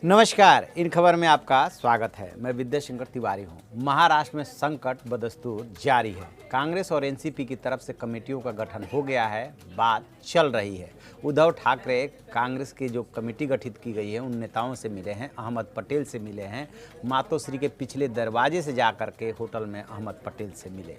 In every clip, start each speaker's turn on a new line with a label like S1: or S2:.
S1: नमस्कार, इन खबर में आपका स्वागत है। मैं विद्या शंकर तिवारी हूं। महाराष्ट्र में संकट बदस्तूर जारी है। कांग्रेस और एनसीपी की तरफ से कमेटियों का गठन हो गया है, बात चल रही है। उद्धव ठाकरे कांग्रेस की जो कमेटी गठित की गई है उन नेताओं से मिले हैं, अहमद पटेल से मिले हैं। मातोश्री के पिछले दरवाजे से जा कर के होटल में अहमद पटेल से मिले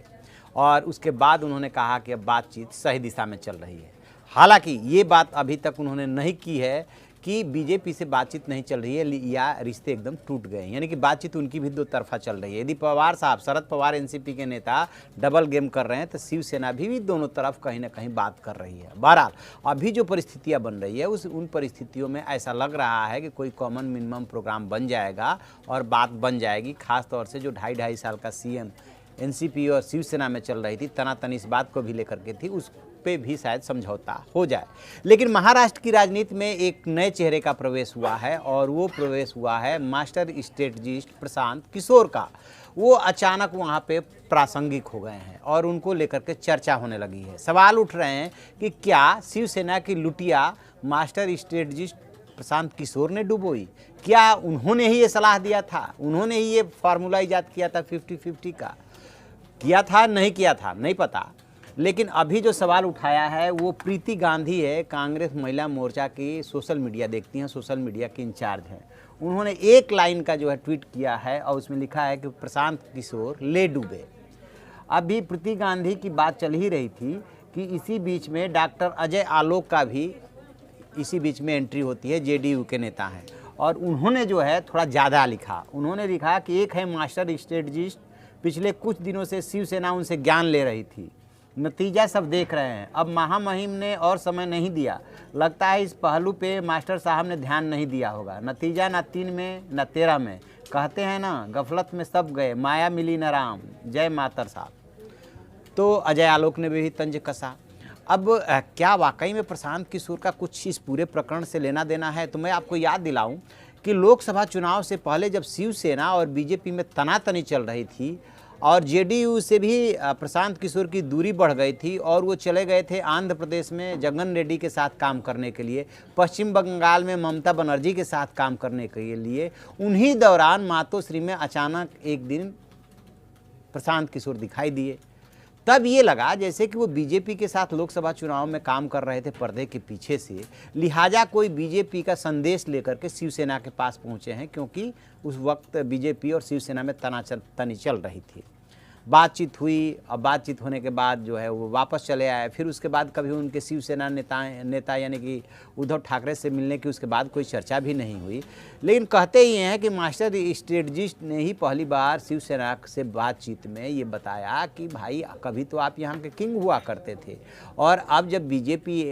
S1: और उसके बाद उन्होंने कहा कि अब बातचीत सही दिशा में चल रही है। हालांकि ये बात अभी तक उन्होंने नहीं की है कि बीजेपी से बातचीत नहीं चल रही है या रिश्ते एकदम टूट गए हैं, यानी कि बातचीत उनकी भी दो तरफा चल रही है। यदि पवार साहब, शरद पवार एनसीपी के नेता डबल गेम कर रहे हैं तो शिवसेना भी दोनों तरफ कहीं ना कहीं बात कर रही है। बहरहाल अभी जो परिस्थितियां बन रही है उन परिस्थितियों में ऐसा लग रहा है कि कोई कॉमन मिनिमम प्रोग्राम बन जाएगा और बात बन जाएगी। खासतौर से जो 2.5 साल का सीएम एनसीपी और शिवसेना में चल रही थी, तनातनी इस बात को भी लेकर के थी, उस पे भी शायद समझौता हो जाए। लेकिन महाराष्ट्र की राजनीति में एक नए चेहरे का प्रवेश हुआ है और वो प्रवेश हुआ है मास्टर स्ट्रेटजिस्ट प्रशांत किशोर का। वो अचानक वहाँ पे प्रासंगिक हो गए हैं और उनको लेकर के चर्चा होने लगी है। सवाल उठ रहे हैं कि क्या शिवसेना की लुटिया मास्टर स्ट्रेटजिस्ट प्रशांत किशोर ने डुबोई? क्या उन्होंने ही ये सलाह दिया था? उन्होंने ही ये फार्मूला ईजाद किया था 50-50 का? किया था, नहीं किया था, नहीं पता। लेकिन अभी जो सवाल उठाया है वो प्रीति गांधी है, कांग्रेस महिला मोर्चा की सोशल मीडिया देखती हैं, सोशल मीडिया की इंचार्ज हैं। उन्होंने एक लाइन का जो है ट्वीट किया है और उसमें लिखा है कि प्रशांत किशोर ले डूबे। अभी प्रीति गांधी की बात चल ही रही थी कि इसी बीच में डॉक्टर अजय आलोक का भी इसी बीच में एंट्री होती है, जेडीयू के नेता हैं और उन्होंने जो है थोड़ा ज़्यादा लिखा। उन्होंने लिखा कि एक है मास्टर स्ट्रेटजिस्ट, पिछले कुछ दिनों से शिवसेना उनसे ज्ञान ले रही थी, नतीजा सब देख रहे हैं। अब महामहिम ने और समय नहीं दिया, लगता है इस पहलू पे मास्टर साहब ने ध्यान नहीं दिया होगा। नतीजा ना 3 में ना 13 में, कहते हैं ना गफलत में सब गए, माया मिली न राम, जय मातर साहब। तो अजय आलोक ने भी तंज कसा। अब क्या वाकई में प्रशांत किशोर का कुछ इस पूरे प्रकरण से लेना देना है? तो मैं आपको याद दिलाऊं कि लोकसभा चुनाव से पहले जब शिवसेना और बीजेपी में तनातनी चल रही थी और जेडीयू से भी प्रशांत किशोर की दूरी बढ़ गई थी और वो चले गए थे आंध्र प्रदेश में जगन रेड्डी के साथ काम करने के लिए, पश्चिम बंगाल में ममता बनर्जी के साथ काम करने के लिए, उन्हीं दौरान मातोश्री में अचानक एक दिन प्रशांत किशोर दिखाई दिए। तब ये लगा जैसे कि वो बीजेपी के साथ लोकसभा चुनाव में काम कर रहे थे पर्दे के पीछे से, लिहाजा कोई बीजेपी का संदेश लेकर के शिवसेना के पास पहुंचे हैं, क्योंकि उस वक्त बीजेपी और शिवसेना में तनातनी चल रही थी। बातचीत हुई और बातचीत होने के बाद जो है वो वापस चले आए। फिर उसके बाद कभी उनके शिवसेना नेता यानी कि उद्धव ठाकरे से मिलने की उसके बाद कोई चर्चा भी नहीं हुई। लेकिन कहते ही हैं कि मास्टर स्ट्रेटजिस्ट ने ही पहली बार शिवसेना से बातचीत में ये बताया कि भाई कभी तो आप यहाँ के किंग हुआ करते थे और अब जब बीजेपी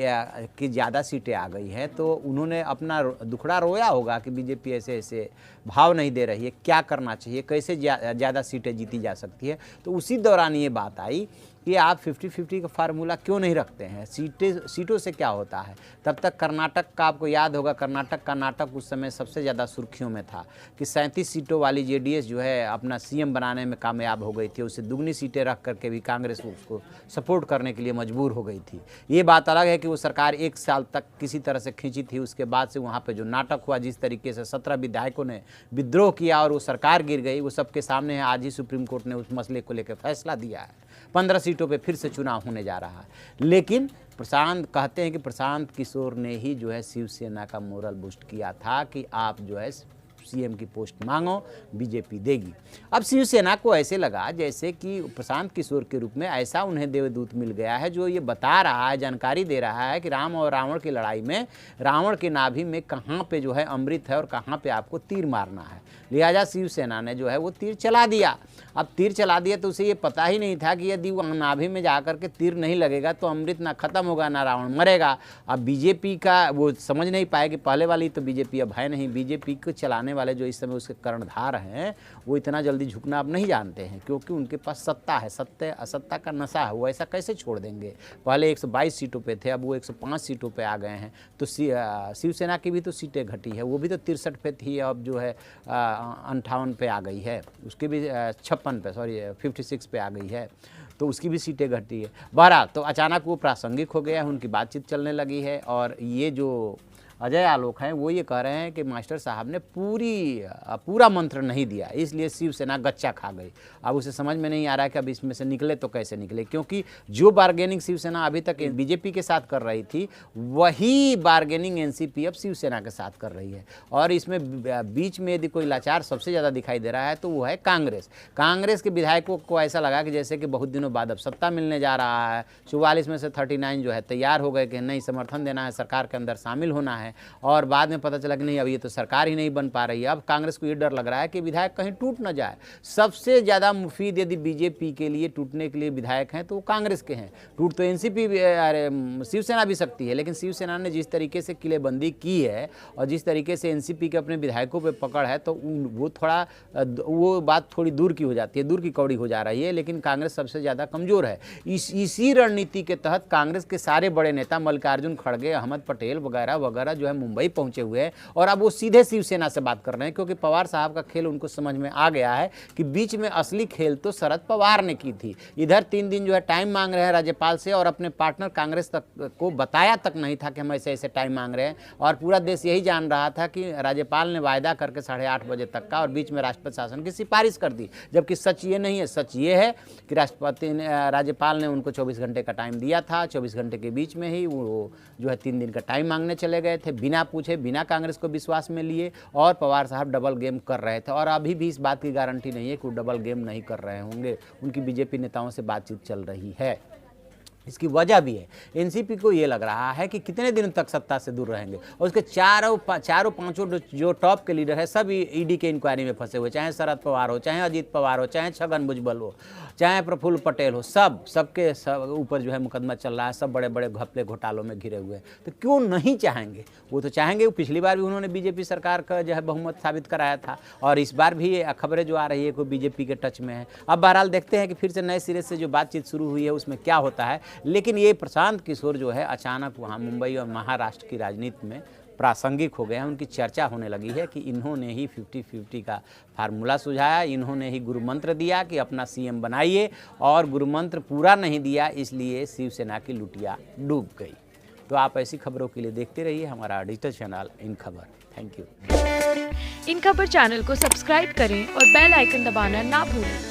S1: की ज़्यादा सीटें आ गई हैं तो उन्होंने अपना दुखड़ा रोया होगा कि बीजेपी ऐसे ऐसे भाव नहीं दे रही है, क्या करना चाहिए, कैसे ज़्यादा सीटें जीती जा सकती है। तो उसी दौरान ये बात आई कि आप 50-50 का फार्मूला क्यों नहीं रखते हैं, सीटों से क्या होता है। तब तक कर्नाटक का आपको याद होगा, कर्नाटक का नाटक उस समय सबसे ज़्यादा सुर्खियों में था कि 37 सीटों वाली जेडीएस जो है अपना सीएम बनाने में कामयाब हो गई थी। उससे दुगनी सीटें रख करके भी कांग्रेस उसको सपोर्ट करने के लिए मजबूर हो गई थी। ये बात अलग है कि वो सरकार 1 साल तक किसी तरह से खींची थी, उसके बाद से वहाँ पर जो नाटक हुआ, जिस तरीके से 17 विधायकों ने विद्रोह किया और वो सरकार गिर गई, वो सबके सामने है। आज ही सुप्रीम कोर्ट ने उस मसले को लेकर फैसला दिया है, 15 सीटों पे फिर से चुनाव होने जा रहा है। लेकिन कहते हैं कि प्रशांत किशोर ने ही जो है शिवसेना का मोरल बूस्ट किया था कि आप जो है सीएम की पोस्ट मांगो, बीजेपी देगी। अब शिवसेना को ऐसे लगा जैसे कि प्रशांत किशोर के रूप में ऐसा उन्हें देवदूत मिल गया है जो ये बता रहा है, जानकारी दे रहा है कि राम और रावण की लड़ाई में रावण के नाभि में कहाँ पे जो है अमृत है और कहाँ पे आपको तीर मारना है। लिहाजा शिवसेना ने जो है वो तीर चला दिया। अब तीर चला दिया तो उसे ये पता ही नहीं था कि यदि वह नाभि में जाकर के तीर नहीं लगेगा तो अमृत ना खत्म होगा ना रावण मरेगा। अब बीजेपी का वो समझ नहीं पाए कि पहले वाली तो बीजेपी अब है नहीं। बीजेपी को चलाने वाले जो इस समय उसके कर्णधार हैं वो इतना जल्दी झुकना अब नहीं जानते हैं, क्योंकि उनके पास सत्ता है, सत्य असत्ता का नशा है। वो ऐसा कैसे छोड़ देंगे? पहले 122 सीटों पे थे, अब वो 105 सीटों पे आ गए हैं। तो शिवसेना की भी तो सीटें घटी है, वो भी तो 63 पे थी, अब जो है 58 पे आ गई है। उसकी भी 56 पे 56 पे आ गई है, तो उसकी भी सीटें घटी है। बहरहाल तो अचानक वो प्रासंगिक हो गया है, उनकी बातचीत चलने लगी है और ये जो अजय आलोक हैं, वो ये कह रहे हैं कि मास्टर साहब ने पूरा मंत्र नहीं दिया, इसलिए शिवसेना गच्चा खा गई। अब उसे समझ में नहीं आ रहा है कि अब इसमें से निकले तो कैसे निकले, क्योंकि जो बार्गेनिंग शिवसेना अभी तक बीजेपी के साथ कर रही थी वही बार्गेनिंग एनसीपी अब शिवसेना के साथ कर रही है। और इसमें बीच में यदि कोई लाचार सबसे ज़्यादा दिखाई दे रहा है तो वो है कांग्रेस के विधायकों को ऐसा लगा कि जैसे कि बहुत दिनों बाद अब सत्ता मिलने जा रहा है। 44 में से 39 जो है तैयार हो गए कि नहीं समर्थन देना है, सरकार के अंदर शामिल होना है। और बाद में पता चला कि नहीं, अब ये तो सरकार ही नहीं बन पा रही है। अब कांग्रेस को ये डर लग रहा है कि विधायक कहीं टूट न जाए। सबसे ज़्यादा मुफीद यदि बीजेपी के लिए टूटने के लिए विधायक हैं तो वो कांग्रेस के हैं। टूट तो एनसीपी शिवसेना भी सकती है, लेकिन शिवसेना ने जिस तरीके से किलेबंदी की है और जिस तरीके से एनसीपी के अपने विधायकों पे पकड़ है तो वो बात थोड़ी दूर की हो जाती है, दूर की कौड़ी हो जा रही है। लेकिन कांग्रेस सबसे ज़्यादा कमज़ोर है। इसी रणनीति के तहत कांग्रेस के सारे बड़े नेता मल्लिकार्जुन खड़गे, अहमद पटेल वगैरह वगैरह जो है मुंबई पहुंचे हुए हैं और अब वो सीधे शिवसेना से बात कर रहे हैं, क्योंकि पवार साहब का खेल उनको समझ में आ गया है कि बीच में असली खेल तो शरद पवार ने की थी। इधर 3 दिन जो है टाइम मांग रहे हैं राज्यपाल से और अपने पार्टनर कांग्रेस तक को बताया तक नहीं था कि हम ऐसे ऐसे टाइम मांग रहे हैं। और पूरा देश यही जान रहा था कि राज्यपाल ने वायदा करके 8:30 बजे तक का और बीच में राष्ट्रपति शासन की सिफारिश कर दी, जबकि सच ये नहीं है। सच ये है कि राज्यपाल ने उनको 24 घंटे का टाइम दिया था। 24 घंटे के बीच में ही वो जो है 3 दिन का टाइम मांगने चले गए थे, बिना पूछे, बिना कांग्रेस को विश्वास में लिए। और पवार साहब डबल गेम कर रहे थे और अभी भी इस बात की गारंटी नहीं है कि वो डबल गेम नहीं कर रहे होंगे। उनकी बीजेपी नेताओं से बातचीत चल रही है। इसकी वजह भी है, एनसीपी को ये लग रहा है कि कितने दिन तक सत्ता से दूर रहेंगे। और उसके चारों पांचों जो टॉप के लीडर है सब ईडी के इंक्वायरी में फंसे हुए, चाहे शरद पवार हो, चाहे अजीत पवार हो, चाहे छगन भुजबल हो, चाहे प्रफुल्ल पटेल हो, सबके ऊपर जो है मुकदमा चल रहा है। सब बड़े बड़े घपले घोटालों में घिरे हुए हैं। तो क्यों नहीं चाहेंगे? वो तो चाहेंगे। पिछली बार भी उन्होंने बीजेपी सरकार का जो है बहुमत साबित कराया था और इस बार भी खबरें जो आ रही है कोई बीजेपी के टच में है। अब बहरहाल देखते हैं कि फिर से नए सिरे से जो बातचीत शुरू हुई है उसमें क्या होता है। लेकिन ये प्रशांत किशोर जो है अचानक वहाँ मुंबई और महाराष्ट्र की राजनीति में प्रासंगिक हो गए हैं। उनकी चर्चा होने लगी है कि इन्होंने ही 50-50 का फार्मूला सुझाया, इन्होंने ही गुरुमंत्र दिया कि अपना सीएम बनाइए, और गुरुमंत्र पूरा नहीं दिया, इसलिए शिवसेना की लुटिया डूब गई। तो आप ऐसी खबरों के लिए देखते रहिए हमारा डिजिटल चैनल इन खबर। Thank you.
S2: इन खबर चैनल को सब्सक्राइब करें और बेल आइकन दबाना ना भूलें।